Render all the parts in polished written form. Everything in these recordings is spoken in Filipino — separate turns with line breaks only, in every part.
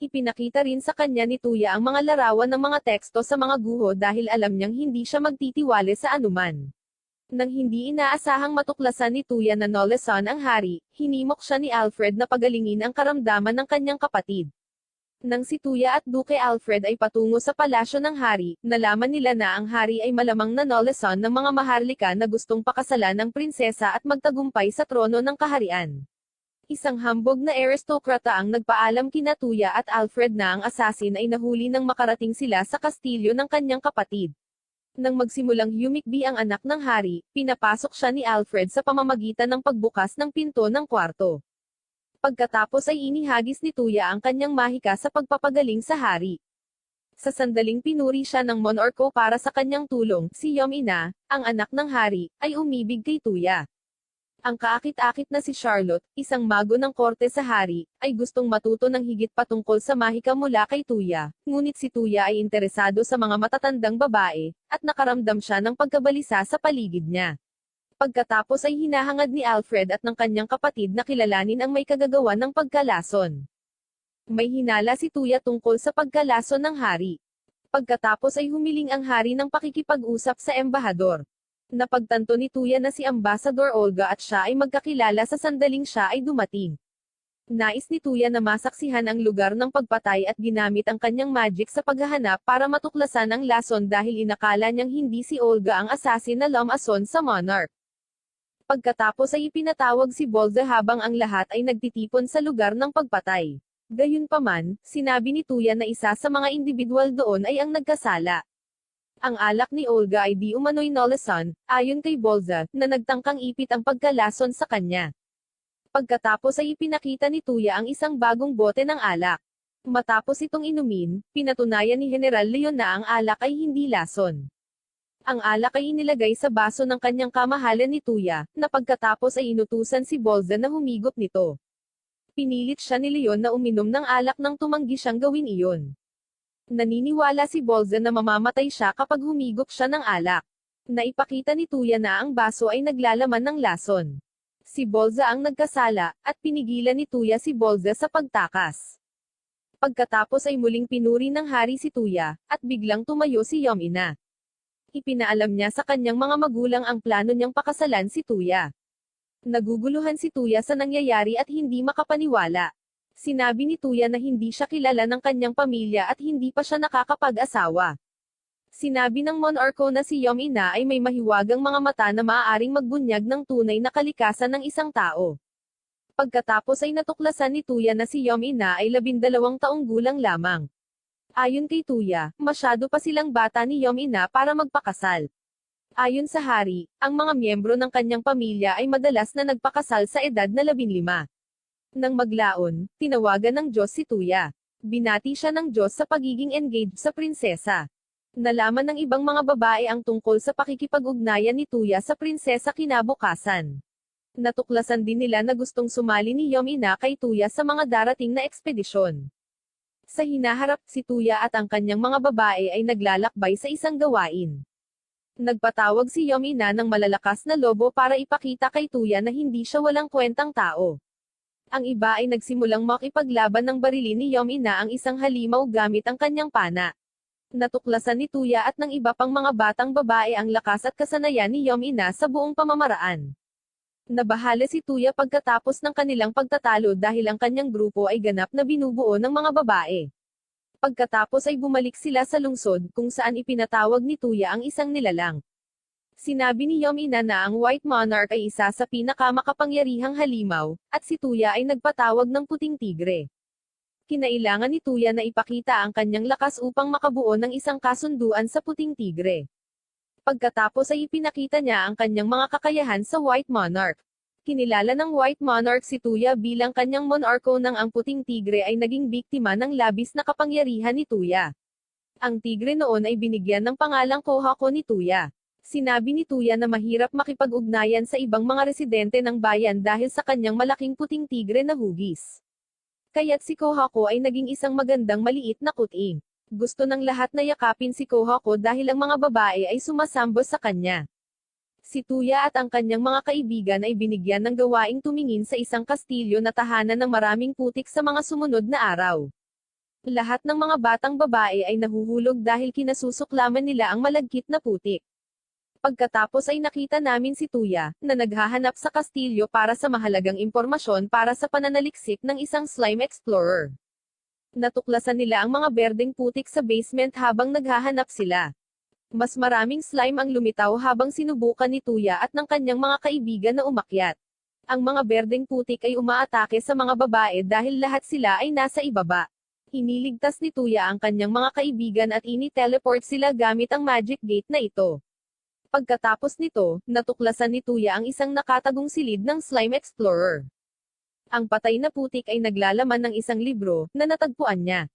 Ipinakita rin sa kanya ni Tuya ang mga larawan ng mga teksto sa mga guho dahil alam niyang hindi siya magtitiwala sa anuman. Nang hindi inaasahang matuklasan ni Tuya na Noleson ang hari, hinimok siya ni Alfred na pagalingin ang karamdaman ng kanyang kapatid. Nang si Tuya at Duke Alfred ay patungo sa palasyo ng hari, nalaman nila na ang hari ay malamang na Noleson ng mga maharlika na gustong pakasalan ng prinsesa at magtagumpay sa trono ng kaharian. Isang hambog na aristokrata ang nagpaalam kina Tuya at Alfred na ang assassin ay nahuli nang makarating sila sa kastilyo ng kanyang kapatid. Nang magsimulang humikbi ang anak ng hari, pinapasok siya ni Alfred sa pamamagitan ng pagbukas ng pinto ng kwarto. Pagkatapos ay inihagis ni Tuya ang kanyang mahika sa pagpapagaling sa hari. Sa sandaling pinuri siya ng monarko para sa kanyang tulong, si Yomina, ang anak ng hari, ay umibig kay Tuya. Ang kaakit-akit na si Charlotte, isang mago ng korte sa hari, ay gustong matuto ng higit pa tungkol sa mahika mula kay Tuya, ngunit si Tuya ay interesado sa mga matatandang babae, at nakaramdam siya ng pagkabalisa sa paligid niya. Pagkatapos ay hinahangad ni Alfred at ng kanyang kapatid na kilalanin ang may kagagawan ng pagkalason. May hinala si Tuya tungkol sa pagkalason ng hari. Pagkatapos ay humiling ang hari ng pakikipag-usap sa embahador. Napagtanto ni Tuya na si Ambassador Olga at siya ay magkakilala sa sandaling siya ay dumating. Nais ni Tuya na masaksihan ang lugar ng pagpatay at ginamit ang kanyang magic sa paghahanap para matuklasan ang lason dahil inakala niyang hindi si Olga ang assassin na lumason sa monarch. Pagkatapos ay ipinatawag si Bolza habang ang lahat ay nagtitipon sa lugar ng pagpatay. Gayunpaman, sinabi ni Tuya na isa sa mga individual doon ay ang nagkasala. Ang alak ni Olga ay di umano'y Noleson, ayon kay Bolza, na nagtangkang ipit ang pagkalason sa kanya. Pagkatapos ay ipinakita ni Tuya ang isang bagong bote ng alak. Matapos itong inumin, pinatunayan ni General Leon na ang alak ay hindi lason. Ang alak ay inilagay sa baso ng kanyang kamahalan ni Tuya, na pagkatapos ay inutusan si Bolza na humigop nito. Pinilit siya ni Leon na uminom ng alak nang tumanggi siyang gawin iyon. Naniniwala si Bolza na mamamatay siya kapag humigop siya ng alak. Naipakita ni Tuya na ang baso ay naglalaman ng lason. Si Bolza ang nagkasala, at pinigilan ni Tuya si Bolza sa pagtakas. Pagkatapos ay muling pinuri ng hari si Tuya, at biglang tumayo si Yomina. Ipinaalam niya sa kanyang mga magulang ang plano niyang pakasalan si Tuya. Naguguluhan si Tuya sa nangyayari at hindi makapaniwala. Sinabi ni Tuya na hindi siya kilala ng kanyang pamilya at hindi pa siya nakakapag-asawa. Sinabi ng monarko na si Yomina ay may mahiwagang mga mata na maaaring magbunyag ng tunay na kalikasan ng isang tao. Pagkatapos ay natuklasan ni Tuya na si Yomina ay 12 taong gulang lamang. Ayon kay Tuya, masyado pa silang bata ni Yomina para magpakasal. Ayon sa hari, ang mga miyembro ng kanyang pamilya ay madalas na nagpakasal sa edad na 15. Nang maglaon, tinawagan ng Diyos si Tuya. Binati siya ng Diyos sa pagiging engaged sa prinsesa. Nalaman ng ibang mga babae ang tungkol sa pakikipag-ugnayan ni Tuya sa prinsesa kinabukasan. Natuklasan din nila na gustong sumali ni Yomina kay Tuya sa mga darating na ekspedisyon. Sa hinaharap, si Tuya at ang kanyang mga babae ay naglalakbay sa isang gawain. Nagpatawag si Yomina ng malalakas na lobo para ipakita kay Tuya na hindi siya walang kwentang tao. Ang iba ay nagsimulang makipaglaban ng barilin ni Yomina ang isang halimaw gamit ang kanyang pana. Natuklasan ni Tuya at ng iba pang mga batang babae ang lakas at kasanayan ni Yomina sa buong pamamaraan. Nabahala si Tuya pagkatapos ng kanilang pagtatalo dahil ang kanyang grupo ay ganap na binubuo ng mga babae. Pagkatapos ay bumalik sila sa lungsod kung saan ipinatawag ni Tuya ang isang nilalang. Sinabi ni Yomina na ang White Monarch ay isa sa pinakamakapangyarihang halimaw, at si Tuya ay nagpatawag ng puting tigre. Kinailangan ni Tuya na ipakita ang kanyang lakas upang makabuo ng isang kasunduan sa puting tigre. Pagkatapos ay ipinakita niya ang kanyang mga kakayahan sa White Monarch. Kinilala ng White Monarch si Tuya bilang kanyang monarko nang ang puting tigre ay naging biktima ng labis na kapangyarihan ni Tuya. Ang tigre noon ay binigyan ng pangalang Kohako ni Tuya. Sinabi ni Tuya na mahirap makipag-ugnayan sa ibang mga residente ng bayan dahil sa kanyang malaking puting tigre na hugis. Kaya't si Kohako ay naging isang magandang maliit na kuting. Gusto ng lahat na yakapin si Kohako dahil ang mga babae ay sumasamba sa kanya. Si Tuya at ang kanyang mga kaibigan ay binigyan ng gawaing tumingin sa isang kastilyo na tahanan ng maraming putik sa mga sumunod na araw. Lahat ng mga batang babae ay nahuhulog dahil kinasusuklaman nila ang malagkit na putik. Pagkatapos ay nakita namin si Tuya, na naghahanap sa kastilyo para sa mahalagang impormasyon para sa pananaliksik ng isang slime explorer. Natuklasan nila ang mga berdeng putik sa basement habang naghahanap sila. Mas maraming slime ang lumitaw habang sinubukan ni Tuya at ng kanyang mga kaibigan na umakyat. Ang mga berdeng putik ay umaatake sa mga babae dahil lahat sila ay nasa ibaba. Iniligtas ni Tuya ang kanyang mga kaibigan at ini-teleport sila gamit ang magic gate na ito. Pagkatapos nito, natuklasan ni Tuya ang isang nakatagong silid ng slime explorer. Ang patay na putik ay naglalaman ng isang libro, na natagpuan niya.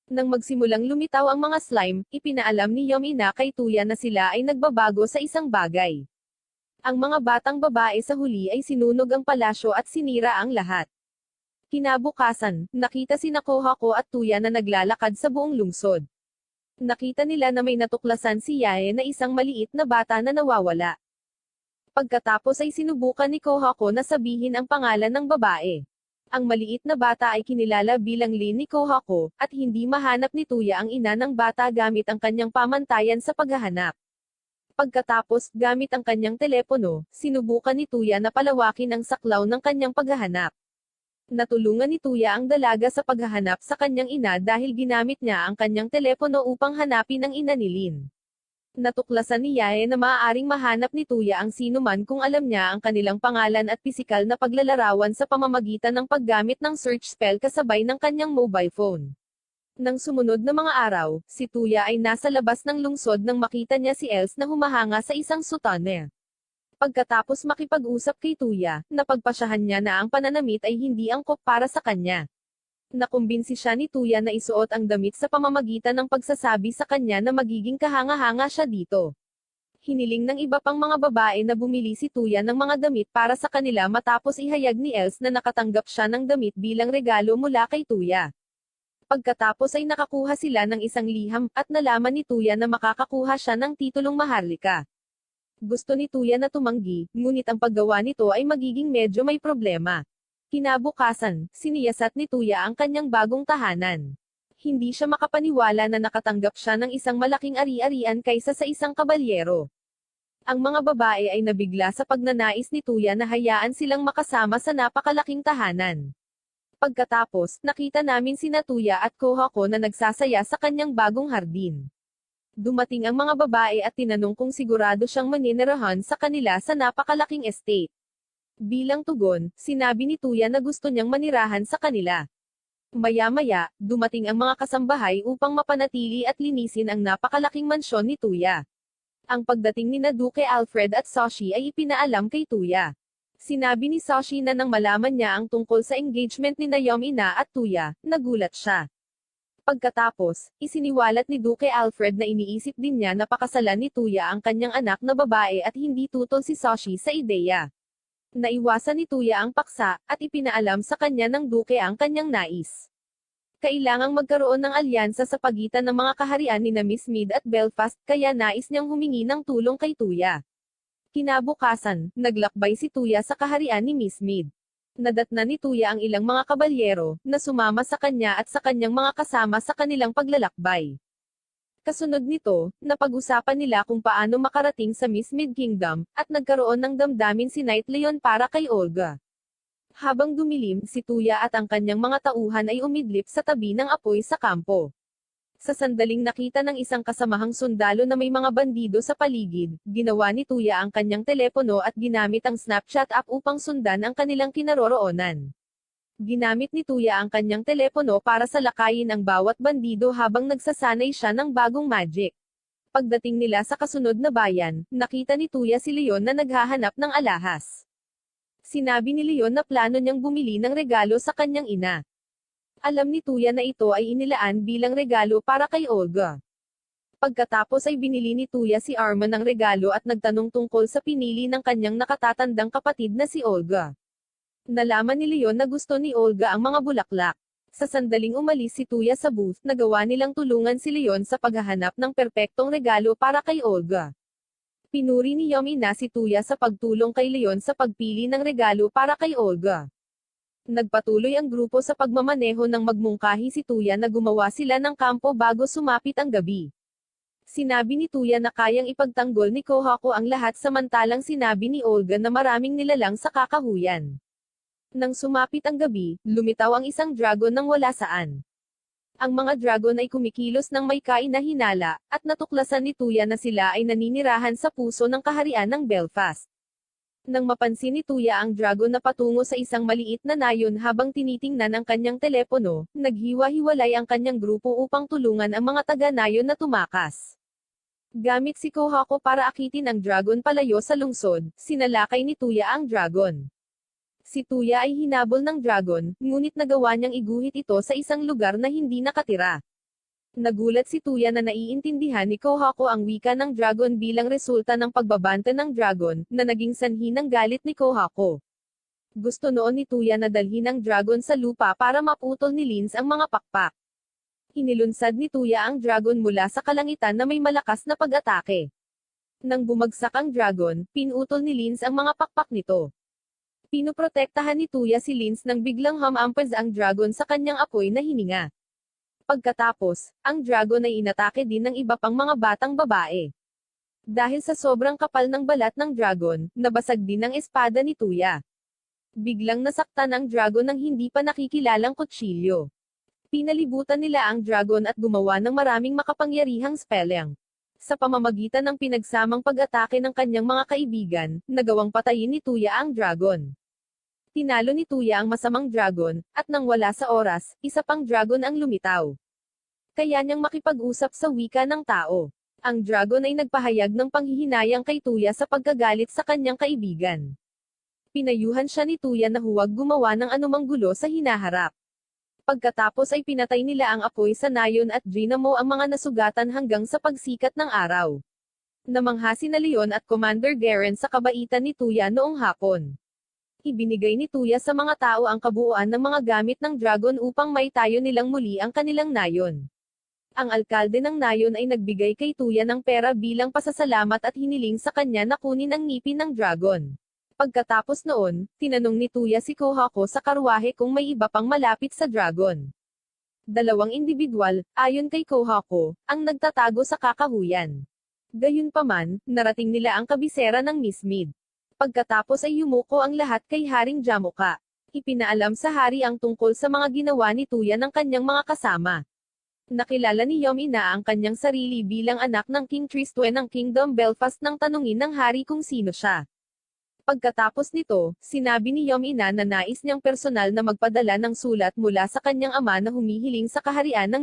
Nang magsimulang lumitaw ang mga slime, ipinaalam ni Yomina kay Tuya na sila ay nagbabago sa isang bagay. Ang mga batang babae sa huli ay sinunog ang palasyo at sinira ang lahat. Kinabukasan, nakita si Kohako at Tuya na naglalakad sa buong lungsod. Nakita nila na may natuklasan si Yae na isang maliit na bata na nawawala. Pagkatapos ay sinubukan ni Kohako na sabihin ang pangalan ng babae. Ang maliit na bata ay kinilala bilang Lin ni Kohako, at hindi mahanap ni Tuya ang ina ng bata gamit ang kanyang pamantayan sa paghahanap. Pagkatapos, gamit ang kanyang telepono, sinubukan ni Tuya na palawakin ang saklaw ng kanyang paghahanap. Natulungan ni Tuya ang dalaga sa paghahanap sa kanyang ina dahil ginamit niya ang kanyang telepono upang hanapin ang ina ni Lin. Natuklasan ni Yae na maaaring mahanap ni Tuya ang sinuman kung alam niya ang kanilang pangalan at pisikal na paglalarawan sa pamamagitan ng paggamit ng search spell kasabay ng kanyang mobile phone. Nang sumunod na mga araw, si Tuya ay nasa labas ng lungsod nang makita niya si Els na humahanga sa isang sutane. Pagkatapos makipag-usap kay Tuya, napagpasyahan niya na ang pananamit ay hindi angkop para sa kanya. Nakumbinsi siya ni Tuya na isuot ang damit sa pamamagitan ng pagsasabi sa kanya na magiging kahanga-hanga siya dito. Hiniling ng iba pang mga babae na bumili si Tuya ng mga damit para sa kanila matapos ihayag ni Els na nakatanggap siya ng damit bilang regalo mula kay Tuya. Pagkatapos ay nakakuha sila ng isang liham, at nalaman ni Tuya na makakakuha siya ng titulong maharlika. Gusto ni Tuya na tumanggi, ngunit ang paggawa nito ay magiging medyo may problema. Kinabukasan, siniyasat ni Tuya ang kanyang bagong tahanan. Hindi siya makapaniwala na nakatanggap siya ng isang malaking ari-arian kaysa sa isang kabalyero. Ang mga babae ay nabigla sa pagnanais ni Tuya na hayaan silang makasama sa napakalaking tahanan. Pagkatapos, nakita namin sina Tuya at Kohako na nagsasaya sa kanyang bagong hardin. Dumating ang mga babae at tinanong kung sigurado siyang maninirahan sa kanila sa napakalaking estate. Bilang tugon, sinabi ni Tuya na gusto niyang manirahan sa kanila. Maya-maya, dumating ang mga kasambahay upang mapanatili at linisin ang napakalaking mansyon ni Tuya. Ang pagdating ni Duke Alfred at Soshi ay ipinaalam kay Tuya. Sinabi ni Soshi na nang malaman niya ang tungkol sa engagement ni Yomina at Tuya, nagulat siya. Pagkatapos, isiniwalat ni Duke Alfred na iniisip din niya na pakasalan ni Tuya ang kanyang anak na babae at hindi tutol si Soshi sa ideya. Naiwasan ni Tuya ang paksa, at ipinaalam sa kanya ng Duke ang kanyang nais. Kailangang magkaroon ng alyansa sa pagitan ng mga kaharian ni Miss Mead at Belfast, kaya nais niyang humingi ng tulong kay Tuya. Kinabukasan, naglakbay si Tuya sa kaharian ni Miss Mead. Nadatna ni Tuya ang ilang mga kabalyero, na sumama sa kanya at sa kanyang mga kasama sa kanilang paglalakbay. Kasunod nito, napag-usapan nila kung paano makarating sa Miss Mid Kingdom, at nagkaroon ng damdamin si Knight Leon para kay Olga. Habang dumilim, si Tuya at ang kanyang mga tauhan ay umidlip sa tabi ng apoy sa kampo. Sa sandaling nakita ng isang kasamahang sundalo na may mga bandido sa paligid, ginawa ni Tuya ang kanyang telepono at ginamit ang Snapchat app upang sundan ang kanilang kinaroroonan. Ginamit ni Tuya ang kanyang telepono para salakayin ang bawat bandido habang nagsasanay siya ng bagong magic. Pagdating nila sa kasunod na bayan, nakita ni Tuya si Leon na naghahanap ng alahas. Sinabi ni Leon na plano niyang bumili ng regalo sa kanyang ina. Alam ni Tuya na ito ay inilaan bilang regalo para kay Olga. Pagkatapos ay binili ni Tuya si Arman ng regalo at nagtanong tungkol sa pinili ng kanyang nakatatandang kapatid na si Olga. Nalaman ni Leon na gusto ni Olga ang mga bulaklak. Sa sandaling umalis si Tuya sa booth, nagawa nilang tulungan si Leon sa paghahanap ng perpektong regalo para kay Olga. Pinuri ni Yomina si Tuya sa pagtulong kay Leon sa pagpili ng regalo para kay Olga. Nagpatuloy ang grupo sa pagmamaneho nang magmungkahi si Tuya na gumawa sila ng kampo bago sumapit ang gabi. Sinabi ni Tuya na kayang ipagtanggol ni Kohako ang lahat samantalang sinabi ni Olga na maraming nilalang sa kakahuyan. Nang sumapit ang gabi, lumitaw ang isang dragon nang wala saan. Ang mga dragon ay kumikilos ng may kainahinala, at natuklasan ni Tuya na sila ay naninirahan sa puso ng kaharian ng Belfast. Nang mapansin ni Tuya ang dragon na patungo sa isang maliit na nayon habang tinitingnan ang kanyang telepono, naghiwa-hiwalay ang kanyang grupo upang tulungan ang mga taga-nayon na tumakas. Gamit si Kohako para akitin ang dragon palayo sa lungsod, sinalakay ni Tuya ang dragon. Si Tuya ay hinabol ng dragon, ngunit nagawa niyang iguhit ito sa isang lugar na hindi nakatira. Nagulat si Tuya na naiintindihan ni Kohako ang wika ng dragon bilang resulta ng pagbabanta ng dragon, na naging sanhi ng galit ni Kohako. Gusto noon ni Tuya na dalhin ang dragon sa lupa para maputol ni Linz ang mga pakpak. Inilunsad ni Tuya ang dragon mula sa kalangitan na may malakas na pag-atake. Nang bumagsak ang dragon, pinutol ni Linz ang mga pakpak nito. Pinoprotektahan ni Tuya si Linz nang biglang humampers ang dragon sa kanyang apoy na hininga. Pagkatapos, ang dragon ay inatake din ng iba pang mga batang babae. Dahil sa sobrang kapal ng balat ng dragon, nabasag din ang espada ni Tuya. Biglang nasaktan ang dragon ng hindi pa nakikilalang kutsilyo. Pinalibutan nila ang dragon at gumawa ng maraming makapangyarihang spelling. Sa pamamagitan ng pinagsamang pag-atake ng kanyang mga kaibigan, nagawang patayin ni Tuya ang dragon. Tinalo ni Tuya ang masamang dragon, at nang wala sa oras, isa pang dragon ang lumitaw. Kaya niyang makipag-usap sa wika ng tao. Ang dragon ay nagpahayag ng panghihinayang kay Tuya sa pagkagalit sa kanyang kaibigan. Pinayuhan siya ni Tuya na huwag gumawa ng anumang gulo sa hinaharap. Pagkatapos ay pinatay nila ang apoy sa nayon at dinamo ang mga nasugatan hanggang sa pagsikat ng araw. Namangha sina Leon at Commander Garen sa kabaitan ni Tuya noong hapon. Ibinigay ni Tuya sa mga tao ang kabuuan ng mga gamit ng dragon upang maitayo nilang muli ang kanilang nayon. Ang alkalde ng nayon ay nagbigay kay Tuya ng pera bilang pasasalamat at hiniling sa kanya na kunin ang ngipin ng dragon. Pagkatapos noon, tinanong ni Tuya si Kohako sa karwahe kung may iba pang malapit sa dragon. Dalawang individual, ayon kay Kohako, ang nagtatago sa kakahuyan. Gayunpaman, narating nila ang kabisera ng Miss Mid. Pagkatapos ay yumuko ang lahat kay Haring Jamuka. Ipinaalam sa hari ang tungkol sa mga ginawa ni Tuya ng kanyang mga kasama. Nakilala ni Yom-ina ang kanyang sarili bilang anak ng King Tristwe ng Kingdom Belfast nang tanungin ng hari kung sino siya. Pagkatapos nito, sinabi ni Yom-ina na nais niyang personal na magpadala ng sulat mula sa kanyang ama na humihiling sa kaharian ng